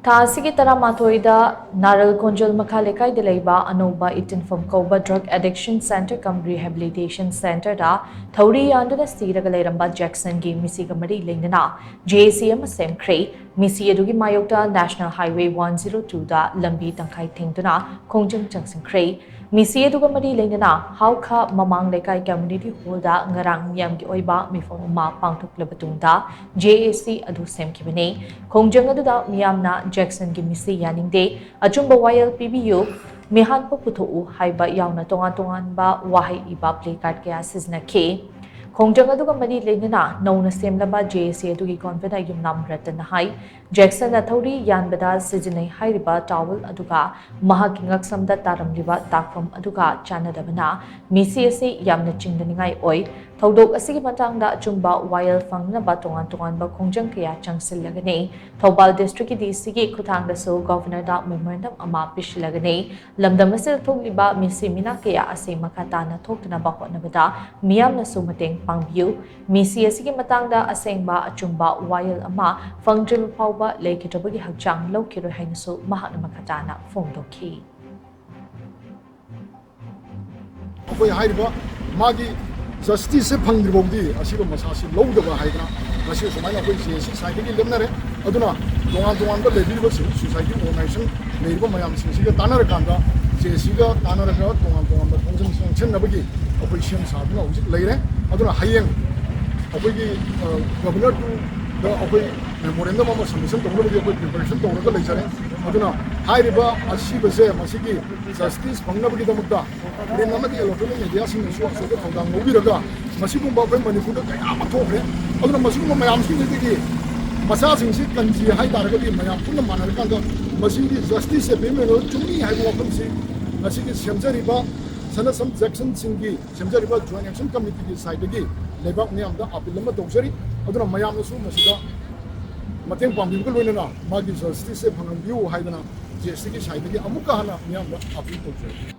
ꯊꯥꯁꯤꯒꯤ 13ꯗ ꯅꯥꯔꯜ ꯈꯣꯟꯖꯦꯜ ꯃꯈꯥ ꯂꯩꯀꯥꯏꯗ ꯂꯩꯕ ꯑꯅꯧꯕ ꯏꯇꯤꯟꯐꯝ ꯀꯧꯕ ꯗ꯭ꯔꯒ ꯑꯦꯗꯤꯛꯁꯟ ꯁꯦꯟꯇꯔ ꯀꯝ ꯔꯤꯍꯦꯕꯤꯂꯤꯇꯦꯁꯟ ꯁꯦꯟꯇꯔꯗ ꯊꯧꯔꯤ ꯌꯥꯟꯗꯨꯅ ꯁꯤꯔꯒ ꯂꯩꯔꯝꯕ ꯖꯦꯛꯁꯟꯒꯤ ꯃꯤꯁꯤꯒ ꯃꯔꯤ ꯂꯩꯅꯅ JAC ꯑꯃ ꯁꯦꯝꯈ꯭ꯔꯦ꯫ ꯃꯤꯁꯤ ꯑꯗꯨꯒꯤ ꯃꯥꯌꯣꯛꯇ ꯅꯦꯁꯅꯦꯜ ꯍꯥꯏꯋꯦ 102ꯗ ꯂꯝꯕꯤ ꯇꯪꯈꯥꯏ ꯊꯤꯡꯗꯨꯅ ꯈꯣꯡꯖꯪ ꯆꯪꯁꯤꯟꯈ꯭ꯔꯦ꯫ ꯃꯤꯁꯤ ꯑꯗꯨꯒ ꯃꯔꯤ ꯂꯩꯅꯅ ꯍꯥꯎꯈꯥ ꯃꯃꯥꯡ ꯂꯩꯀꯥꯏ ꯀꯝꯃ꯭ꯌꯨꯅꯤꯇꯤ ꯍꯣꯜꯗ ꯉꯔꯥꯡ ꯃꯤꯌꯥꯝꯒꯤ ꯑꯣꯏꯕ ꯃꯤꯐꯝ ꯑꯃ ꯄꯥꯡꯊꯣꯛꯂꯕ ꯇꯨꯡꯗ JAC ꯑꯗꯨ ꯁꯦꯝꯈꯤꯕꯅꯤ꯫ ꯈꯣꯡꯖꯪ ꯑꯗꯨꯗ ꯃꯤꯌꯥꯝꯅ ꯖꯦꯛꯁꯟꯒꯤ ꯃꯤꯁꯤ ꯌꯥꯅꯤꯡꯗꯦ, ꯑꯆꯨꯝꯕ ꯋꯥꯌꯦꯜ ꯄꯤꯕꯤꯌꯨ, ꯃꯤꯍꯥꯠꯄ ꯄꯨꯊꯣꯛꯎ ꯍꯥꯏꯕ ꯌꯥꯎꯅ ꯇꯣꯉꯥꯟ-ꯇꯣꯉꯥꯟꯕ ꯋꯥꯍꯩ ꯏꯕ ꯄ꯭ꯂꯦꯀꯥꯔꯗ ꯀꯌꯥ ꯁꯤꯖꯤꯟꯅꯈꯤ꯫ ꯈꯣꯡꯖꯪ ꯑꯗꯨꯒ ꯃꯔꯤ ꯂꯩꯅꯅ ꯅꯧꯅ ꯁꯦꯝꯂꯕ JAC ꯑꯗꯨꯒꯤ ꯀꯣꯟꯚꯦꯅꯔ ꯌꯨꯝꯅꯥꯝ ꯔꯇꯟꯅ ꯍꯥꯏ ꯖꯦꯛꯁꯟꯅ ꯊꯧꯔꯤ ꯌꯥꯟꯕꯗ ꯁꯤꯖꯤꯟꯅꯩ ꯍꯥꯏꯔꯤꯕ ꯇꯥꯋꯦꯜ ꯑꯗꯨꯒ ꯃꯍꯥꯛꯀꯤ ꯉꯛꯁꯝꯗ ꯇꯥꯔꯝꯂꯤꯕ ꯇꯥꯛꯐꯝ ꯑꯗꯨꯒ ꯆꯥꯟꯅꯗꯕꯅ ꯃꯤꯁꯤ ꯑꯁꯤ ꯌꯥꯝꯅ ꯆꯤꯡꯅꯅꯤꯡꯉꯥꯏ ꯑꯣꯏ꯫ ꯊꯧꯗꯣꯛ ꯑꯁꯤꯒꯤ ꯃꯇꯥꯡꯗ ꯑꯆꯨꯝꯕ ꯋꯥꯌꯦꯜ ꯐꯪꯅꯕ ꯇꯣꯉꯥꯟ-ꯇꯣꯉꯥꯟꯕ ꯈꯣꯡꯖꯪ ꯀꯌꯥ ꯆꯪꯁꯤꯜꯂꯒꯅꯤ꯫ ꯊꯧꯕꯥꯜ ꯗꯤꯁꯇ꯭ꯔꯤꯛꯀꯤ DCꯒꯤ ꯈꯨꯠꯊꯥꯡꯗꯁꯨ ꯒꯚꯔꯅꯔꯗ ꯃꯦꯃꯣꯔꯦꯟꯗꯝ ꯑꯃ ꯄꯤꯁꯤꯜꯂꯒꯅꯤ꯫ ꯂꯝꯗꯝ ꯑꯁꯤꯗ ꯊꯣꯛꯂꯤꯕ ꯃꯤꯁꯤ ꯃꯤꯅꯥ ꯀꯌꯥ ꯑꯁꯤ ꯃꯈꯥ ꯇꯥꯅ ꯊꯣꯛꯇꯅꯕ ꯍꯣꯠꯅꯕꯗ ꯃꯤꯌꯥꯝꯅꯁꯨ ꯃꯇꯦꯡ ꯄꯥꯡꯕꯤꯌꯨ꯫ ꯃꯤꯁꯤ ꯑꯁꯤꯒꯤ ꯃꯇꯥꯡꯗ ꯑꯁꯦꯡꯕ ꯑꯆꯨꯝꯕ ꯋꯥꯌꯦꯜ ꯑꯃ ꯐꯪꯗ꯭ꯔꯤꯕ ꯐꯥꯎꯕ ꯂꯩꯈꯤꯗ꯭ꯔꯕꯒꯤ ꯍꯛꯆꯥꯡ ꯂꯧꯈꯤꯔꯣꯏ ꯍꯥꯏꯅꯁꯨ ꯃꯍꯥꯛꯅ ꯃꯈꯥ ꯇꯥꯅ ꯐꯣꯡꯗꯣꯛꯈꯤ꯫ ꯑꯩꯈꯣꯏ ꯍꯥꯏꯔꯤꯕ ꯃꯥꯒꯤ ꯖꯁꯇꯤꯁꯁꯦ ꯐꯪꯗ꯭ꯔꯤꯐꯥꯎꯗꯤ ꯑꯁꯤꯕ ꯃꯁꯥꯁꯤ ꯂꯧꯗꯕ ꯍꯥꯏꯗꯅ ꯉꯁꯤ ꯁꯨꯃꯥꯏꯅ ꯑꯩꯈꯣꯏ JAC ꯁꯥꯏꯠꯇꯒꯤ ꯂꯦꯞꯅꯔꯦ꯫ ꯑꯗꯨꯅ ꯇꯣꯉꯥꯟ-ꯇꯣꯉꯥꯟꯕ ꯂꯩꯕꯤꯔꯤꯕꯁꯤꯡ ꯁꯣꯁꯥꯏꯇꯤ ꯑꯣꯔꯒꯅꯥꯏꯖꯦꯁꯟ ꯂꯩꯔꯤꯕ ꯃꯌꯥꯝꯁꯤꯡꯁꯤꯒ ꯇꯥꯟꯅꯔꯀꯥꯟꯗ JACꯒ ꯇꯥꯟꯅꯔꯒ ꯇꯣꯉꯥꯟ-ꯇꯣꯉꯥꯟꯕ ꯈꯣꯡꯖꯪ ꯆꯪꯁꯤꯟꯅꯕꯒꯤ ꯑꯩꯈꯣꯏ ꯁꯦꯝ ꯁꯥꯗꯨꯅ ꯍꯧꯖꯤꯛ ꯂꯩꯔꯦ꯫ ꯑꯗꯨꯅ ꯍꯌꯦꯡ ꯑꯩꯈꯣꯏꯒꯤ ꯒꯚꯔꯅꯔꯗ ꯑꯩꯈꯣꯏ ꯃꯦꯃꯣꯔꯦꯟꯗꯝ ꯑꯃ ꯁꯕꯃꯤꯁꯟ ꯇꯧꯅꯕꯒꯤ ꯑꯩꯈꯣꯏ ꯄ꯭ꯔꯤꯄꯦꯔꯦꯁꯟ ꯇꯧꯔꯒ ꯂꯩꯖꯔꯦ꯫ ꯑꯗꯨꯅ ꯍꯥꯏꯔꯤꯕ ꯑꯁꯤꯕꯁꯦ ꯃꯁꯤꯒꯤ ꯖꯁꯇꯤꯁ ꯐꯪꯅꯕꯒꯤꯗꯃꯛꯇ ꯄ꯭ꯔꯤꯟ ꯑꯃꯗꯤ ꯏꯂꯦꯛꯇ꯭ꯔꯣꯅꯤꯛ ꯃꯦꯗꯤꯌꯥꯁꯤꯡꯅꯁꯨ ꯑꯆꯧꯕ ꯊꯧꯗꯥꯡ ꯂꯧꯕꯤꯔꯒ ꯃꯁꯤꯒꯨꯝꯕ ꯑꯩꯈꯣꯏ ꯃꯅꯤꯄꯨꯔꯗ ꯀꯌꯥ ꯑꯃ ꯊꯣꯛꯈ꯭ꯔꯦ꯫ ꯑꯗꯨꯅ ꯃꯁꯤꯒꯨꯝꯕ ꯃꯌꯥꯝꯁꯤꯡꯁꯤꯗꯒꯤ ꯃꯆꯥꯁꯤꯡꯁꯤ ꯀꯟꯁꯤ ꯍꯥꯏꯇꯥꯔꯒꯗꯤ ꯃꯌꯥꯝ ꯄꯨꯟꯅ ꯃꯥꯟꯅꯔꯀꯥꯟꯗ ꯃꯁꯤꯒꯤ ꯖꯁꯇꯤꯁꯁꯦ ꯄꯤꯕꯤꯕ ꯆꯨꯝꯃꯤ ꯍꯥꯏꯕ ꯋꯥꯐꯝꯁꯤ ꯉꯁꯤꯒꯤ ꯁꯦꯝꯖꯔꯤꯕ ꯁꯅꯁꯝ ꯖꯦꯛꯁꯟꯁꯤꯡꯒꯤ ꯁꯦꯝꯖꯔꯤꯕ ꯖꯣꯏꯟ ꯑꯦꯛꯁꯟ ꯀꯃꯤꯇꯤꯒꯤ ꯁꯥꯏꯠꯇꯒꯤ ꯂꯩꯕꯥꯛ ꯃꯤꯌꯥꯝꯗ ꯑꯄꯤꯜ ꯑꯃ ꯇꯧꯖꯔꯤ꯫ ꯑꯗꯨꯅ ꯃꯌꯥꯝꯅꯁꯨ ꯃꯁꯤꯗ ꯃꯇꯦꯡ ꯄꯥꯡꯕꯤꯕꯒ ꯂꯣꯏꯅꯅ ꯃꯥꯒꯤ ꯖꯁꯇꯤꯁꯁꯦ ꯐꯪꯍꯟꯕꯤꯌꯨ ꯍꯥꯏꯗꯅ JACꯒꯤ ꯁꯥꯏꯠꯇꯒꯤ ꯑꯃꯨꯛꯀ ꯍꯟꯅ ꯃꯤꯌꯥꯝꯗ ꯑꯄꯤꯜ ꯇꯧꯖꯔꯤ꯫